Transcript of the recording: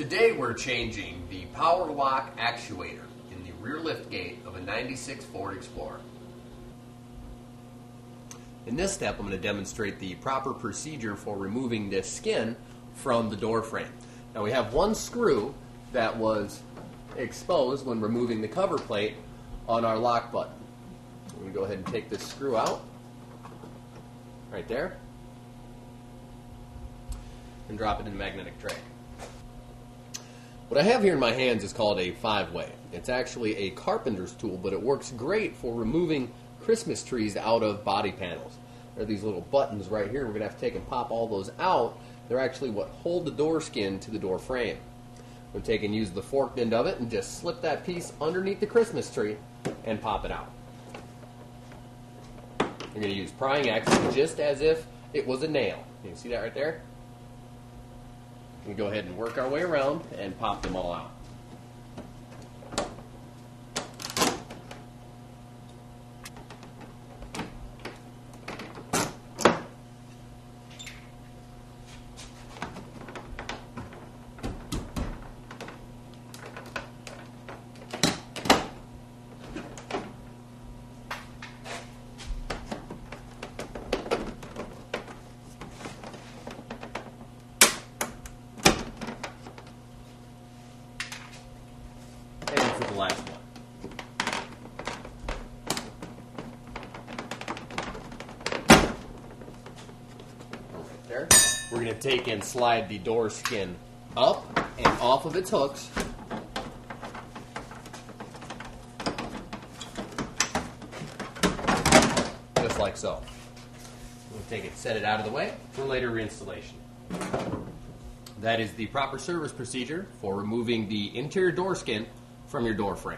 Today we're changing the Door Lock Actuator in the rear lift gate of a 96 Ford Explorer. In this step I'm going to demonstrate the proper procedure for removing this skin from the door frame. Now we have one screw that was exposed when removing the cover plate on our lock button. I'm going to go ahead and take this screw out right there and drop it in the magnetic tray. What I have here in my hands is called a 5-way. It's actually a carpenter's tool, but it works great for removing Christmas trees out of body panels. There are these little buttons right here. We're going to have to take and pop all those out. They're actually what hold the door skin to the door frame. We're going to take and use the forked end of it and just slip that piece underneath the Christmas tree and pop it out. You're going to use prying action just as if it was a nail. You can see that right there? We go ahead and work our way around and pop them all out. For the last one. Right there. We're going to take and slide the door skin up and off of its hooks. Just like so. We'll take it, set it out of the way for later reinstallation. That is the proper service procedure for removing the interior door skin from your door frame.